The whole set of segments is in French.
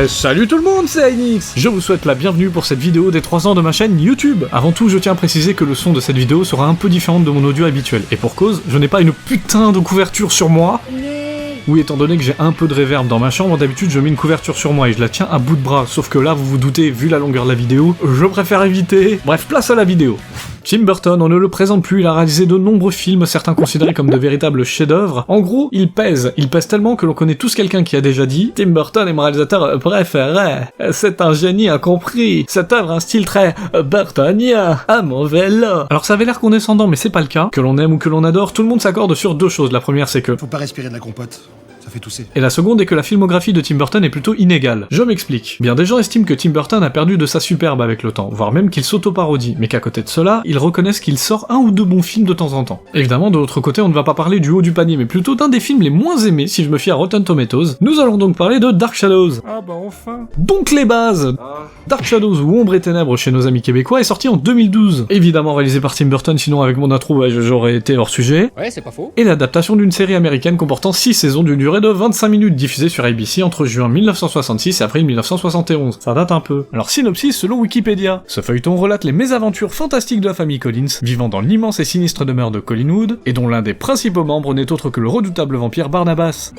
Salut tout le monde, c'est Ainix. Je vous souhaite la bienvenue pour cette vidéo des 3 ans de ma chaîne YouTube. Avant tout, je tiens à préciser que le son de cette vidéo sera un peu différent de mon audio habituel. Et pour cause, je n'ai pas une putain de couverture sur moi. Oui, étant donné que j'ai un peu de reverb dans ma chambre, d'habitude je mets une couverture sur moi et je la tiens à bout de bras. Sauf que là, vous vous doutez, vu la longueur de la vidéo, je préfère éviter. Bref, place à la vidéo. Tim Burton, on ne le présente plus, il a réalisé de nombreux films, certains considérés comme de véritables chefs-d'œuvre. En gros, il pèse tellement que l'on connaît tous quelqu'un qui a déjà dit « Tim Burton est mon réalisateur préféré, c'est un génie incompris, cette œuvre a un style très burtonien, à mon vélo ». Alors ça avait l'air condescendant, mais c'est pas le cas. Que l'on aime ou que l'on adore, tout le monde s'accorde sur deux choses. La première, c'est que... Faut pas respirer de la compote. Ça fait tousser. Et la seconde est que la filmographie de Tim Burton est plutôt inégale. Je m'explique. Bien des gens estiment que Tim Burton a perdu de sa superbe avec le temps, voire même qu'il s'auto-parodie, mais qu'à côté de cela, ils reconnaissent qu'il sort un ou deux bons films de temps en temps. Évidemment, de l'autre côté, on ne va pas parler du haut du panier, mais plutôt d'un des films les moins aimés, si je me fie à Rotten Tomatoes. Nous allons donc parler de Dark Shadows. Ah bah enfin. Donc les bases. Dark Shadows ou Ombre et Ténèbres chez nos amis québécois est sorti en 2012. Évidemment réalisé par Tim Burton, sinon avec mon intro, j'aurais été hors sujet. Ouais, c'est pas faux. Et l'adaptation d'une série américaine comportant 6 saisons d'une durée de 25 minutes diffusée sur ABC entre juin 1966 et avril 1971. Ça date un peu. Alors synopsis selon Wikipédia. Ce feuilleton relate les mésaventures fantastiques de la famille Collins, vivant dans l'immense et sinistre demeure de Collinwood, et dont l'un des principaux membres n'est autre que le redoutable vampire Barnabas.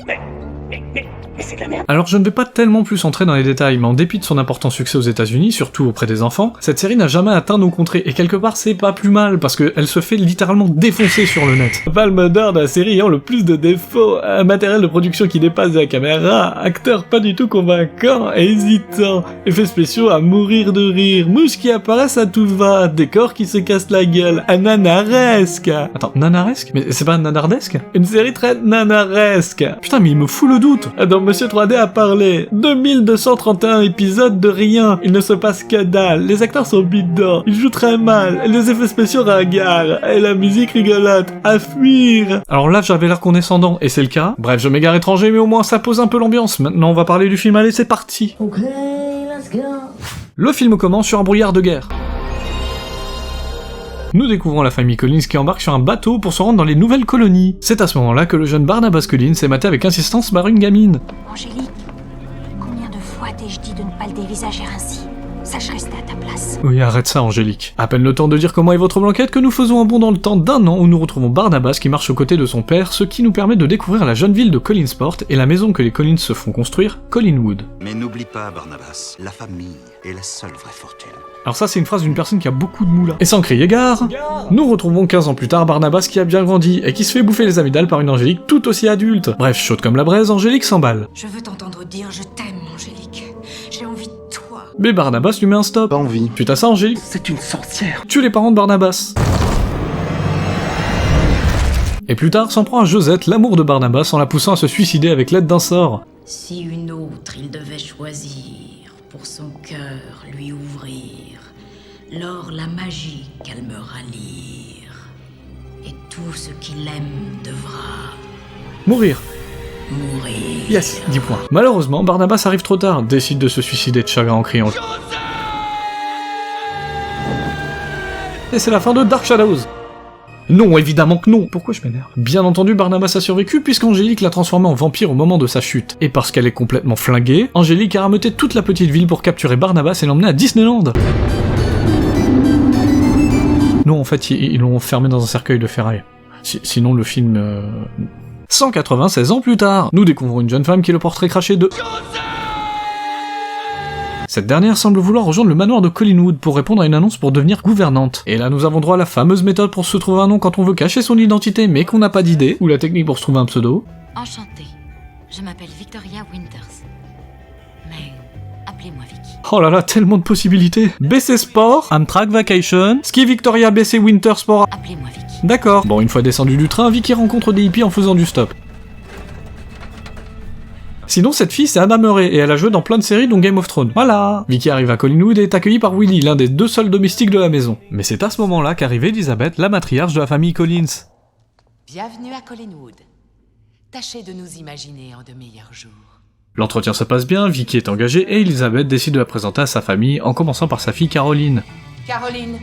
Mais c'est de la merde. Alors je ne vais pas tellement plus entrer dans les détails, mais en dépit de son important succès aux États-Unis, surtout auprès des enfants, cette série n'a jamais atteint nos contrées, et quelque part c'est pas plus mal, parce qu'elle se fait littéralement défoncer sur le net. Palme d'or de la série ayant le plus de défauts, un matériel de production qui dépasse la caméra, acteurs pas du tout convaincants et hésitants, effets spéciaux à mourir de rire, mouches qui apparaissent à tout va, décors qui se cassent la gueule, un nanaresque. Attends, nanaresque? Mais c'est pas un nanardesque? Une série très nanaresque. Putain mais il me fout le doute. Monsieur 3D a parlé. 2231 épisodes de rien. Il ne se passe que dalle. Les acteurs sont bidons. Ils jouent très mal. Les effets spéciaux ringards. Et la musique rigolote. À fuir. Alors là, j'avais l'air condescendant. Et c'est le cas. Bref, je m'égare étranger, mais au moins ça pose un peu l'ambiance. Maintenant, on va parler du film. Allez, c'est parti. Ok, let's go. Le film commence sur un brouillard de guerre. Nous découvrons la famille Collins qui embarque sur un bateau pour se rendre dans les nouvelles colonies. C'est à ce moment-là que le jeune Barnabas Collins est maté avec insistance par une gamine. Angélique, combien de fois t'ai-je dit de ne pas le dévisager ainsi? Sache rester à ta place. Oui, arrête ça, Angélique. À peine le temps de dire comment est votre blanquette que nous faisons un bond dans le temps d'1 an où nous retrouvons Barnabas qui marche aux côtés de son père, ce qui nous permet de découvrir la jeune ville de Collinsport et la maison que les Collins se font construire, Collinwood. Mais n'oublie pas, Barnabas, la famille est la seule vraie fortune. Alors ça, c'est une phrase d'une personne qui a beaucoup de moula. Et sans crier gare, nous retrouvons 15 ans plus tard Barnabas qui a bien grandi et qui se fait bouffer les amygdales par une Angélique tout aussi adulte. Bref, chaude comme la braise, Angélique s'emballe. Je veux t'entendre dire je t'aime, Angélique. J'ai envie de toi. Mais Barnabas lui met un stop. Pas envie. Suite à ça, Angélique C'est une sorcière. tue les parents de Barnabas. Et plus tard, s'en prend à Josette, l'amour de Barnabas, en la poussant à se suicider avec l'aide d'un sort. Si une autre il devait choisir, pour son cœur lui ouvrir, lors la magie calmera l'ire, et tout ce qu'il aime devra Mourir. mourir. Yes, 10 points. Malheureusement, Barnabas arrive trop tard, décide de se suicider de chagrin en criant. Et c'est la fin de Dark Shadows. Non, évidemment que non. Pourquoi je m'énerve? Bien entendu, Barnabas a survécu puisqu'Angélique l'a transformé en vampire au moment de sa chute. Et parce qu'elle est complètement flinguée, Angélique a rameuté toute la petite ville pour capturer Barnabas et l'emmener à Disneyland. Non, en fait, ils l'ont enfermé dans un cercueil de ferraille. Sinon, le film... 196 ans plus tard, nous découvrons une jeune femme qui est le portrait craché de... Cette dernière semble vouloir rejoindre le manoir de Collinwood pour répondre à une annonce pour devenir gouvernante. Et là nous avons droit à la fameuse méthode pour se trouver un nom quand on veut cacher son identité mais qu'on n'a pas d'idée, ou la technique pour se trouver un pseudo. Enchantée, je m'appelle Victoria Winters. Mais appelez-moi Vicky. Oh là là, tellement de possibilités. BC Sport, Amtrak Vacation, Ski Victoria BC Winter Sport... Appelez-moi Vicky. D'accord. Bon, une fois descendu du train, Vicky rencontre des hippies en faisant du stop. Sinon, cette fille, c'est Anna Murray, et elle a joué dans plein de séries, dont Game of Thrones. Voilà. Vicky arrive à Collinwood et est accueillie par Willy, l'un des 2 seuls domestiques de la maison. Mais c'est à ce moment-là qu'arrive Elizabeth, la matriarche de la famille Collins. Bienvenue à Collinwood. Tâchez de nous imaginer en de meilleurs jours. L'entretien se passe bien, Vicky est engagée, et Elizabeth décide de la présenter à sa famille, en commençant par sa fille Caroline. Caroline,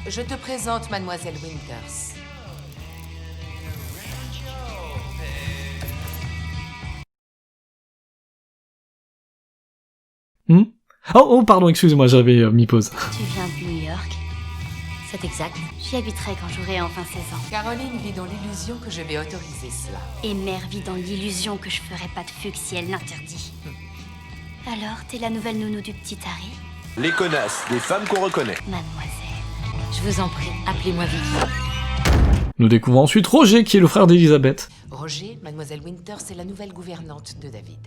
je te présente Mademoiselle Winters. Oh, pardon, excusez-moi, j'avais mis pause. Tu viens de New York? C'est exact. J'y habiterai quand j'aurai enfin 16 ans. Caroline vit dans l'illusion que je vais autoriser cela. Et Mère vit dans l'illusion que je ferai pas de fugue si elle l'interdit. Alors, t'es la nouvelle nounou du petit Harry? Les connasses, les femmes qu'on reconnaît. Mademoiselle, je vous en prie, appelez-moi Vicky. Nous découvrons ensuite Roger, qui est le frère d'Elisabeth. Roger, Mademoiselle Winter, c'est la nouvelle gouvernante de David.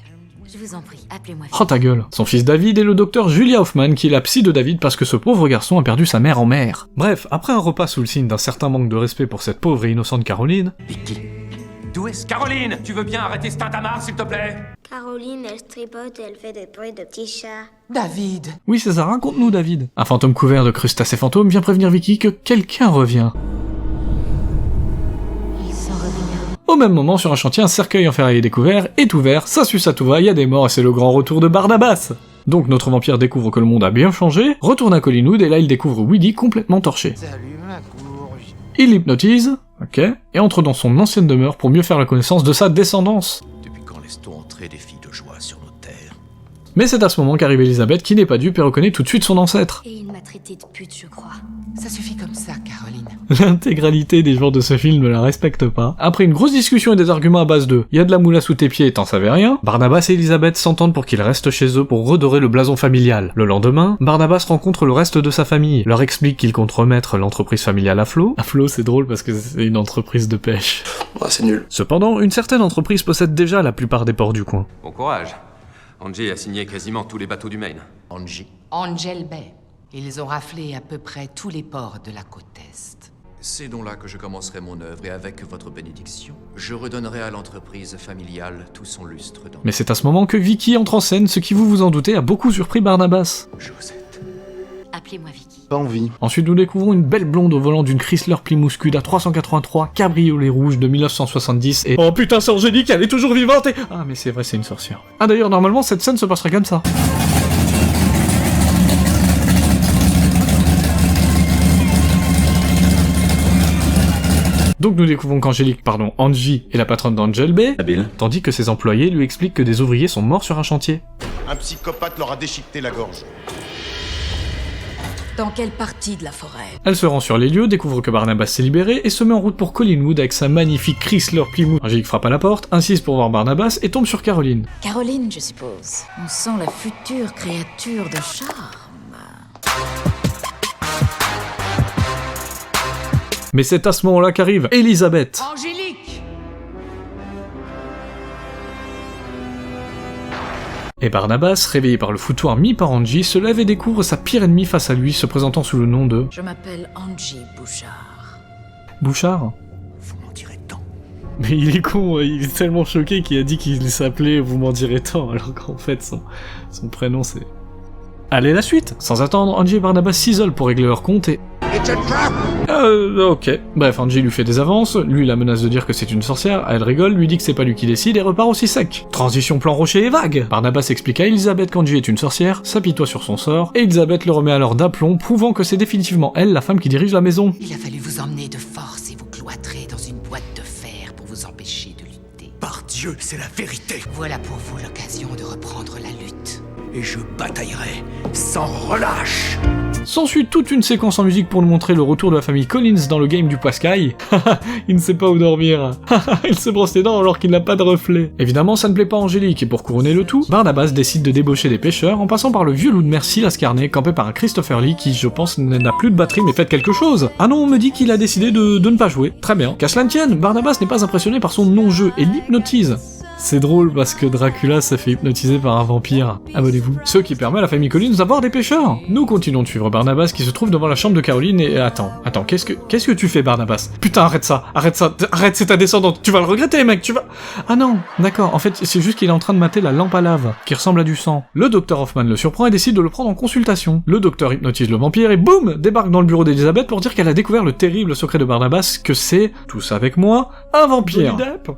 Je vous en prie, appelez-moi Vicky. Oh ta gueule. Son fils David est le docteur Julia Hoffman, qui est la psy de David parce que ce pauvre garçon a perdu sa mère en mer. Bref, après un repas sous le signe d'un certain manque de respect pour cette pauvre et innocente Caroline... Vicky, d'où est-ce Caroline, tu veux bien arrêter ce tintamarre, s'il te plaît? Caroline, elle tripote et elle fait des bruits de petits chats. David! Oui César, raconte-nous David. Un fantôme couvert de crustacés fantômes vient prévenir Vicky que quelqu'un revient. Ils sont revenus. Au même moment, sur un chantier, un cercueil en ferraille est découvert, est ouvert, ça suce à tout va, il y a des morts et c'est le grand retour de Barnabas. Donc notre vampire découvre que le monde a bien changé, retourne à Collinwood et là il découvre Willy complètement torché. Salut ma courge. Il l'hypnotise, ok, et entre dans son ancienne demeure pour mieux faire la connaissance de sa descendance. Depuis quand laisse-t-on entrer des filles de joie sur nos terres? Mais c'est à ce moment qu'arrive Elisabeth qui n'est pas dupe et reconnaît tout de suite son ancêtre. Et il m'a traité de pute, je crois. Ça suffit comme ça, Caroline. L'intégralité des gens de ce film ne la respecte pas. Après une grosse discussion et des arguments à base de « y a de la moula sous tes pieds et t'en savais rien », Barnabas et Elisabeth s'entendent pour qu'ils restent chez eux pour redorer le blason familial. Le lendemain, Barnabas rencontre le reste de sa famille, leur explique qu'il compte remettre l'entreprise familiale à flot. À flot, c'est drôle parce que c'est une entreprise de pêche. Ouais, c'est nul. Cependant, une certaine entreprise possède déjà la plupart des ports du coin. Bon courage. Angie a signé quasiment tous les bateaux du Maine. Angie. Angel Bay. Ils ont raflé à peu près tous les ports de la côte Est. C'est donc là que je commencerai mon œuvre et avec votre bénédiction, je redonnerai à l'entreprise familiale tout son lustre dans... Mais c'est à ce moment que Vicky entre en scène, ce qui vous en doutez a beaucoup surpris Barnabas. Josette. Appelez-moi Vicky. Pas envie. Ensuite, nous découvrons une belle blonde au volant d'une Chrysler Plymouth Cuda 383 cabriolet rouge de 1970 et... Oh putain, c'est Angélique, elle est toujours vivante et... Ah mais c'est vrai, c'est une sorcière. Ah d'ailleurs, normalement, cette scène se passerait comme ça. Donc nous découvrons Angie est la patronne d'Angel Bay, Habile. tandis que ses employés lui expliquent que des ouvriers sont morts sur un chantier. Un psychopathe leur a déchiqueté la gorge. Dans quelle partie de la forêt? Elle se rend sur les lieux, découvre que Barnabas s'est libéré et se met en route pour Collinwood avec sa magnifique Chrysler Plymouth. Angélique frappe à la porte, insiste pour voir Barnabas et tombe sur Caroline. Caroline, je suppose. On sent la future créature de charme. Mais c'est à ce moment-là qu'arrive Elisabeth. Angélique! Et Barnabas, réveillé par le foutoir mis par Angie, se lève et découvre sa pire ennemie face à lui, se présentant sous le nom de... Je m'appelle Angie Bouchard. Bouchard. Vous m'en direz tant. Mais il est con, il est tellement choqué qu'il a dit qu'il s'appelait Vous m'en direz tant, alors qu'en fait son prénom c'est... Allez, la suite. Sans attendre, Angie et Barnabas s'isolent pour régler leur compte et... Ok. Bref, Angie lui fait des avances, lui la menace de dire que c'est une sorcière, elle rigole, lui dit que c'est pas lui qui décide et repart aussi sec. Transition plan rocher et vague. Barnabas explique à Elisabeth qu'Angie est une sorcière, s'apitoie sur son sort, et Elisabeth le remet alors d'aplomb, prouvant que c'est définitivement elle la femme qui dirige la maison. Il a fallu vous emmener de force et vous cloîtrer dans une boîte de fer pour vous empêcher de lutter. Par Dieu, c'est la vérité. Voilà pour vous l'occasion de reprendre la lutte. Et je bataillerai sans relâche. S'ensuit toute une séquence en musique pour nous montrer le retour de la famille Collins dans le game du Poiscaille. Il ne sait pas où dormir. Il se brosse les dents alors qu'il n'a pas de reflet. Évidemment, ça ne plaît pas à Angélique, et pour couronner le tout, Barnabas décide de débaucher des pêcheurs en passant par le vieux loup de mer Silas Carney, campé par un Christopher Lee qui, je pense, n'a plus de batterie mais faites quelque chose. Ah non, on me dit qu'il a décidé de ne pas jouer. Très bien. Qu'à cela ne tienne, Barnabas n'est pas impressionné par son non-jeu et l'hypnotise. C'est drôle parce que Dracula se fait hypnotiser par un vampire. Abonnez-vous. Ce qui permet à la famille Collins d'avoir des pêcheurs. Nous continuons de suivre Barnabas qui se trouve devant la chambre de Caroline et... Attends, qu'est-ce que tu fais Barnabas? Putain, arrête, c'est ta descendante, tu vas le regretter mec, tu vas... Ah non, d'accord, en fait c'est juste qu'il est en train de mater la lampe à lave, qui ressemble à du sang. Le docteur Hoffman le surprend et décide de le prendre en consultation. Le docteur hypnotise le vampire et boum, débarque dans le bureau d'Elisabeth pour dire qu'elle a découvert le terrible secret de Barnabas, que c'est, tous avec moi, un vampire.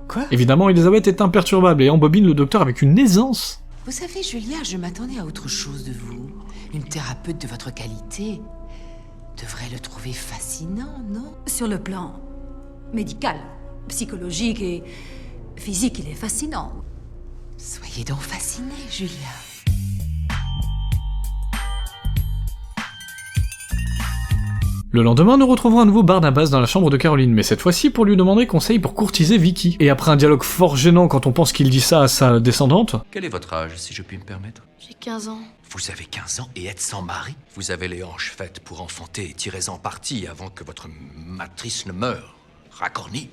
Quoi? Évidemment, Elisabeth est imperturbable et embobine le docteur avec une aisance. Vous savez, Julia, je m'attendais à autre chose de vous. Une thérapeute de votre qualité devrait le trouver fascinant, non? Sur le plan médical, psychologique et physique, il est fascinant. Soyez donc fascinée, Julia. Le lendemain, nous retrouvons à nouveau Barnabas dans la chambre de Caroline, mais cette fois-ci pour lui demander conseil pour courtiser Vicky. Et après un dialogue fort gênant quand on pense qu'il dit ça à sa descendante... Quel est votre âge, si je puis me permettre? J'ai 15 ans. Vous avez 15 ans et êtes sans mari? Vous avez les hanches faites pour enfanter, tirez-en parti avant que votre matrice ne meure. Racornie.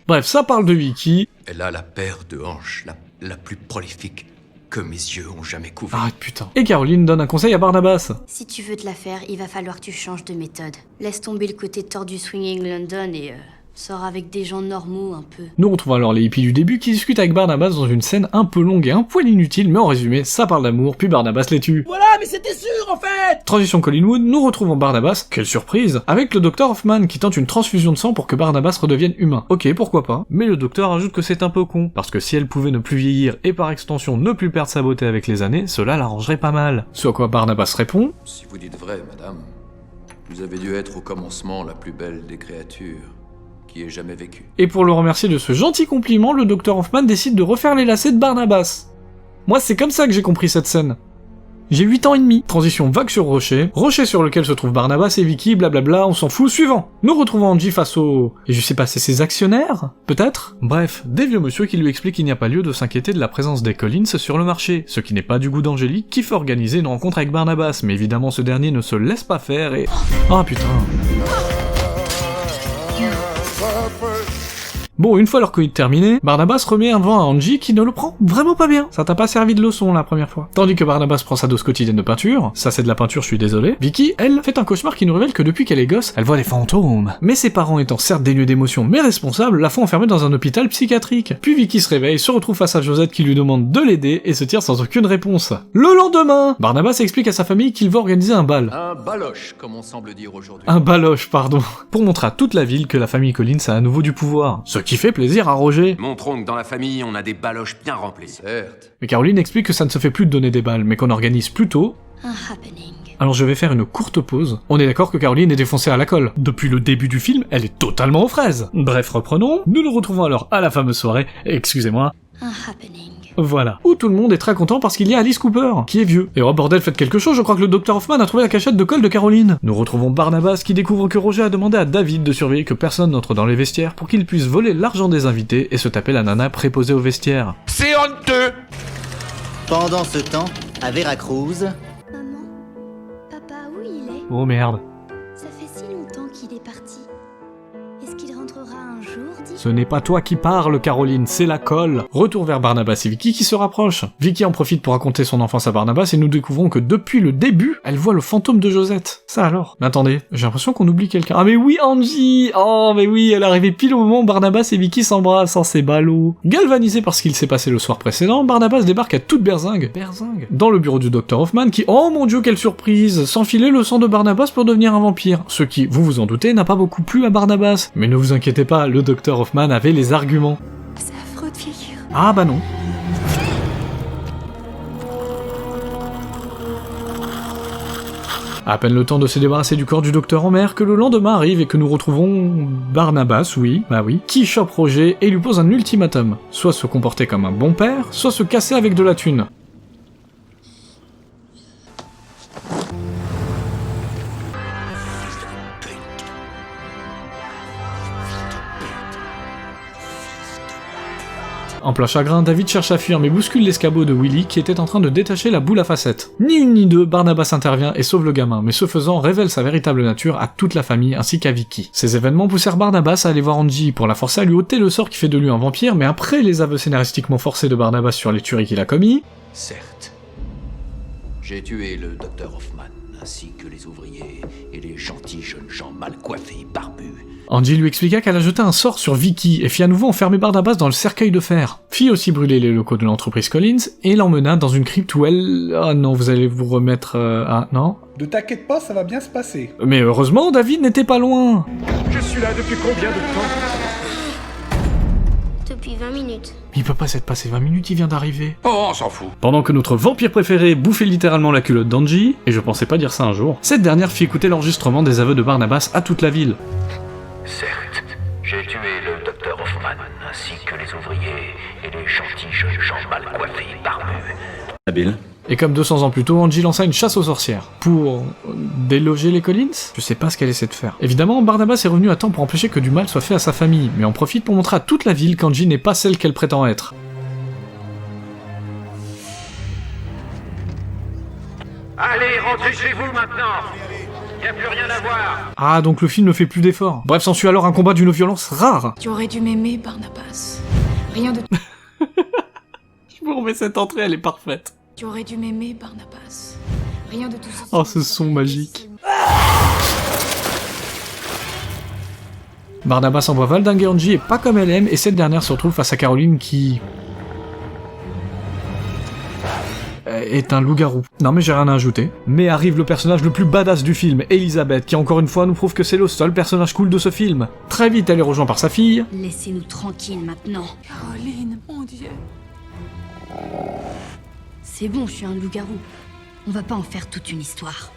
Bref, ça parle de Vicky. Elle a la paire de hanches la plus prolifique que mes yeux ont jamais couvert. Ah putain. Et Caroline donne un conseil à Barnabas. Si tu veux te la faire, il va falloir que tu changes de méthode. Laisse tomber le côté tordu swinging London et sors avec des gens normaux un peu. Nous retrouvons alors les hippies du début qui discutent avec Barnabas dans une scène un peu longue et un poil inutile, mais en résumé, ça parle d'amour, puis Barnabas les tue. Voilà, mais c'était sûr en fait! Transition Collinwood, nous retrouvons Barnabas, quelle surprise, avec le docteur Hoffman qui tente une transfusion de sang pour que Barnabas redevienne humain. Ok, pourquoi pas, mais le docteur ajoute que c'est un peu con, parce que si elle pouvait ne plus vieillir et par extension ne plus perdre sa beauté avec les années, cela l'arrangerait pas mal. Ce à quoi Barnabas répond: Si vous dites vrai, madame, vous avez dû être au commencement la plus belle des créatures qui ait jamais vécu. Et pour le remercier de ce gentil compliment, le docteur Hoffman décide de refaire les lacets de Barnabas. Moi, c'est comme ça que j'ai compris cette scène. J'ai 8 ans et demi. Transition vague sur Rocher. Rocher sur lequel se trouvent Barnabas et Vicky, blablabla, on s'en fout. Suivant. Nous retrouvons Angie face au... Et je sais pas, c'est ses actionnaires? Peut-être? Bref, des vieux monsieur qui lui expliquent qu'il n'y a pas lieu de s'inquiéter de la présence des Collins sur le marché, ce qui n'est pas du goût d'Angélique qui fait organiser une rencontre avec Barnabas, mais évidemment ce dernier ne se laisse pas faire et... Ah putain... Bon, une fois leur coït terminé, Barnabas remet un vent à Angie qui ne le prend vraiment pas bien. Ça t'a pas servi de leçon la première fois. Tandis que Barnabas prend sa dose quotidienne de peinture, ça c'est de la peinture, je suis désolé. Vicky, elle, fait un cauchemar qui nous révèle que depuis qu'elle est gosse, elle voit des fantômes. Mais ses parents étant certes dénués d'émotions mais responsables, la font enfermer dans un hôpital psychiatrique. Puis Vicky se réveille, se retrouve face à Josette qui lui demande de l'aider et se tire sans aucune réponse. Le lendemain, Barnabas explique à sa famille qu'il va organiser un bal. Un baloche, comme on semble dire aujourd'hui. Un baloche, pardon. Pour montrer à toute la ville que la famille Collins a à nouveau du pouvoir. Ce qui fait plaisir à Roger. Montrons que dans la famille, on a des baloches bien remplis. Certes. Mais Caroline explique que ça ne se fait plus de donner des balles, mais qu'on organise plutôt... Un happening. Alors je vais faire une courte pause. On est d'accord que Caroline est défoncée à la colle. Depuis le début du film, elle est totalement aux fraises. Bref, reprenons. Nous nous retrouvons alors à la fameuse soirée, excusez-moi. Un happening. Voilà. Où tout le monde est très content parce qu'il y a Alice Cooper, qui est vieux. Et oh bordel, faites quelque chose, je crois que le Dr Hoffman a trouvé la cachette de colle de Caroline. Nous retrouvons Barnabas qui découvre que Roger a demandé à David de surveiller que personne n'entre dans les vestiaires pour qu'il puisse voler l'argent des invités et se taper la nana préposée aux vestiaires. C'est honteux! Pendant ce temps, à Veracruz... Maman, papa, où il est? Oh merde. Ça fait si longtemps qu'il est parti. Est-ce qu'il rentrera un jour, dis? Ce n'est pas toi qui parles, Caroline, c'est la colle. Retour vers Barnabas et Vicky qui se rapprochent. Vicky en profite pour raconter son enfance à Barnabas et nous découvrons que depuis le début, elle voit le fantôme de Josette. Ça alors. Mais attendez, j'ai l'impression qu'on oublie quelqu'un. Ah mais oui, Angie! Oh mais oui, elle est arrivée pile au moment où Barnabas et Vicky s'embrassent, c'est ballot. Galvanisé par ce qu'il s'est passé le soir précédent, Barnabas débarque à toute berzingue. Dans le bureau du Dr Hoffman qui, oh mon dieu, quelle surprise, s'enfiler le sang de Barnabas pour devenir un vampire. Ce qui, vous vous en doutez, n'a pas beaucoup plu à Barnabas. Mais ne vous inquiétez pas, le Dr Hoffman avait les arguments. C'est affreux de vieillir. Ah bah non. À peine le temps de se débarrasser du corps du docteur Homer que le lendemain arrive et que nous retrouvons Barnabas, oui, qui chope Roger et lui pose un ultimatum. Soit se comporter comme un bon père, soit se casser avec de la thune. En plein chagrin, David cherche à fuir mais bouscule l'escabeau de Willy qui était en train de détacher la boule à facettes. Ni une ni deux, Barnabas intervient et sauve le gamin, mais ce faisant révèle sa véritable nature à toute la famille ainsi qu'à Vicky. Ces événements poussèrent Barnabas à aller voir Angie pour la forcer à lui ôter le sort qui fait de lui un vampire, mais après les aveux scénaristiquement forcés de Barnabas sur les tueries qu'il a commis... Certes. J'ai tué le Dr Hoffman, ainsi que les ouvriers et les gentils jeunes gens mal coiffés et barbus. Angie lui expliqua qu'elle a jeté un sort sur Vicky et fit à nouveau enfermer Barnabas dans le cercueil de fer. Fit aussi brûler les locaux de l'entreprise Collins et l'emmena dans une crypte où elle... Ah non, vous allez vous remettre... Ah non. Ne t'inquiète pas, ça va bien se passer. Mais heureusement, David n'était pas loin. Je suis là depuis combien de temps? Depuis 20 minutes. Il peut pas s'être passé 20 minutes, il vient d'arriver. Oh, on s'en fout. Pendant que notre vampire préféré bouffait littéralement la culotte d'Angie, et je pensais pas dire ça un jour, cette dernière fit écouter l'enregistrement des aveux de Barnabas à toute la ville. Certes, j'ai tué le Dr Hoffman ainsi que les ouvriers ouvriers et les gentils jeunes gens mal coiffés et barbus. Habile. Et comme 200 ans plus tôt, Angie lança une chasse aux sorcières. Pour déloger les Collins? Je sais pas ce qu'elle essaie de faire. Évidemment, Barnabas est revenu à temps pour empêcher que du mal soit fait à sa famille, mais en profite pour montrer à toute la ville qu'Angie n'est pas celle qu'elle prétend être. Allez, rentrez chez vous maintenant. Y a plus rien à voir. Ah, donc le film ne fait plus d'efforts. Bref, s'ensuit alors un combat d'une violence rare. Tu aurais dû m'aimer, Barnabas. Rien de... Je vous remets cette entrée, elle est parfaite. Tu aurais dû m'aimer, Barnabas. Rien de tout ça. Oh, ce son magique. Barnabas envoie valdinguer Angie et pas comme elle aime, et cette dernière se retrouve face à Caroline qui... est un loup-garou. Non mais j'ai rien à ajouter. Mais arrive le personnage le plus badass du film, Elisabeth, qui encore une fois nous prouve que c'est le seul personnage cool de ce film. Très vite, elle est rejointe par sa fille. Laissez-nous tranquilles maintenant. Caroline, mon Dieu. C'est bon, je suis un loup-garou. On va pas en faire toute une histoire.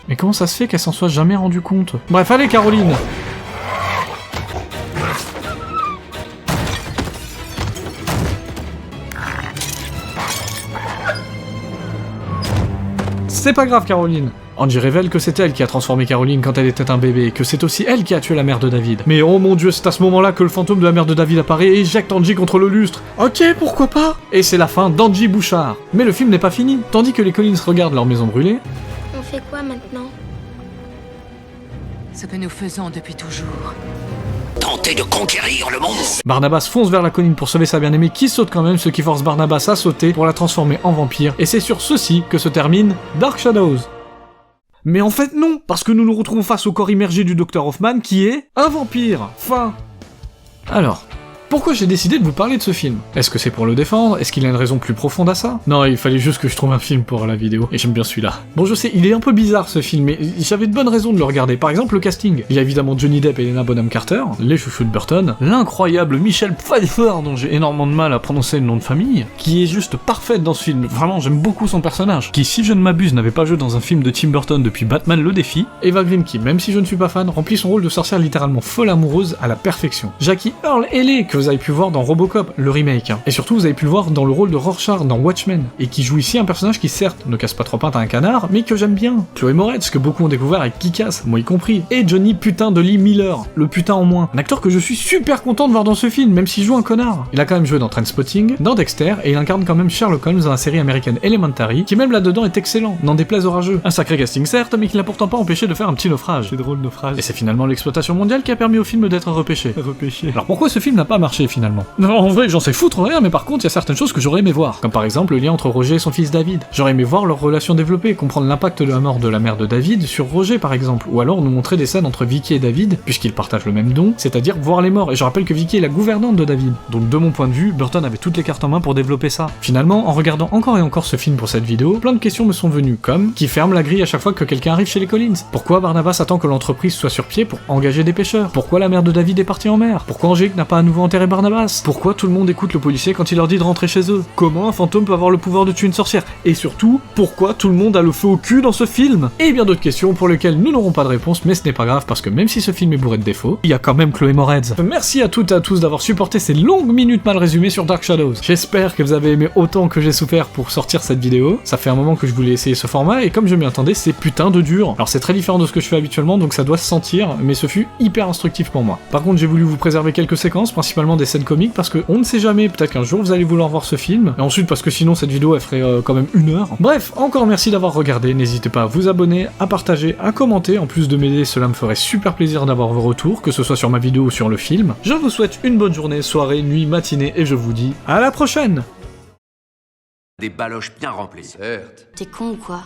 Mais comment ça se fait qu'elle s'en soit jamais rendue compte? Bref, allez Caroline! C'est pas grave Caroline. Angie révèle que c'est elle qui a transformé Caroline quand elle était un bébé, et que c'est aussi elle qui a tué la mère de David. Mais oh mon dieu, c'est à ce moment-là que le fantôme de la mère de David apparaît et éjecte Angie contre le lustre. Ok, pourquoi pas? Et c'est la fin d'Angie Bouchard. Mais le film n'est pas fini. Tandis que les Collins regardent leur maison brûlée... On fait quoi maintenant? Ce que nous faisons depuis toujours. Tenter de conquérir le monde. Barnabas fonce vers la colline pour sauver sa bien-aimée qui saute quand même, ce qui force Barnabas à sauter pour la transformer en vampire. Et c'est sur ceci que se termine Dark Shadows. Mais en fait non, parce que nous nous retrouvons face au corps immergé du Dr Hoffman qui est un vampire. Fin. Alors, pourquoi j'ai décidé de vous parler de ce film? Est-ce que c'est pour le défendre? Est-ce qu'il y a une raison plus profonde à ça? Non, il fallait juste que je trouve un film pour la vidéo, et j'aime bien celui-là. Bon, je sais, il est un peu bizarre ce film, mais j'avais de bonnes raisons de le regarder. Par exemple, le casting. Il y a évidemment Johnny Depp et Helena Bonham Carter, les chouchous de Burton, l'incroyable Michelle Pfeiffer, dont j'ai énormément de mal à prononcer le nom de famille, qui est juste parfaite dans ce film. Vraiment, j'aime beaucoup son personnage, qui, si je ne m'abuse, n'avait pas joué dans un film de Tim Burton depuis Batman le défi. Eva Green, qui, même si je ne suis pas fan, remplit son rôle de sorcière littéralement folle amoureuse à la perfection. Jackie Earle Haley, que vous avez pu voir dans Robocop, le remake. Et surtout, vous avez pu le voir dans le rôle de Rorschach dans Watchmen, et qui joue ici un personnage qui certes ne casse pas trop pattes à un canard, mais que j'aime bien. Chloé Moretz, que beaucoup ont découvert avec Kick-Ass, moi y compris. Et Johnny putain de Lee Miller, le putain en moins. Un acteur que je suis super content de voir dans ce film, même s'il joue un connard. Il a quand même joué dans Trainspotting, dans Dexter, et il incarne quand même Sherlock Holmes dans la série américaine Elementary, qui même là-dedans est excellent, n'en déplaise au rageux. Un sacré casting certes, mais qui l'a pourtant pas empêché de faire un petit naufrage. C'est drôle, naufrage. Et c'est finalement l'exploitation mondiale qui a permis au film d'être repêché. Alors pourquoi ce film n'a pas marché finalement? Non, en vrai, j'en sais foutre rien, mais par contre, il y a certaines choses que j'aurais aimé voir. Comme par exemple le lien entre Roger et son fils David. J'aurais aimé voir leur relation développée, comprendre l'impact de la mort de la mère de David sur Roger par exemple. Ou alors nous montrer des scènes entre Vicky et David, puisqu'ils partagent le même don, c'est-à-dire voir les morts. Et je rappelle que Vicky est la gouvernante de David. Donc de mon point de vue, Burton avait toutes les cartes en main pour développer ça. Finalement, en regardant encore et encore ce film pour cette vidéo, plein de questions me sont venues, comme qui ferme la grille à chaque fois que quelqu'un arrive chez les Collins? Pourquoi Barnabas attend que l'entreprise soit sur pied pour engager des pêcheurs? Pourquoi la mère de David est partie en mer? Pourquoi Angélique n'a pas à nouveau enterré Barnabas? Pourquoi tout le monde écoute le policier quand il leur dit de rentrer chez eux? Comment un fantôme peut avoir le pouvoir de tuer une sorcière? Et surtout, pourquoi tout le monde a le feu au cul dans ce film? Et bien d'autres questions pour lesquelles nous n'aurons pas de réponse, mais ce n'est pas grave parce que même si ce film est bourré de défauts, il y a quand même Chloé Moretz. Merci à toutes et à tous d'avoir supporté ces longues minutes mal résumées sur Dark Shadows. J'espère que vous avez aimé autant que j'ai souffert pour sortir cette vidéo. Ça fait un moment que je voulais essayer ce format et comme je m'y attendais, c'est putain de dur. Alors c'est très différent de ce que je fais habituellement, donc ça doit se sentir, mais ce fut hyper instructif pour moi. Par contre, j'ai voulu vous préserver quelques séquences, principalement des scènes comiques, parce que on ne sait jamais, peut-être qu'un jour vous allez vouloir voir ce film, et ensuite parce que sinon cette vidéo elle ferait quand même 1 heure. Bref, encore merci d'avoir regardé, n'hésitez pas à vous abonner, à partager, à commenter, en plus de m'aider, cela me ferait super plaisir d'avoir vos retours, que ce soit sur ma vidéo ou sur le film. Je vous souhaite une bonne journée, soirée, nuit, matinée, et je vous dis à la prochaine! Des baloches bien remplies. T'es con ou quoi?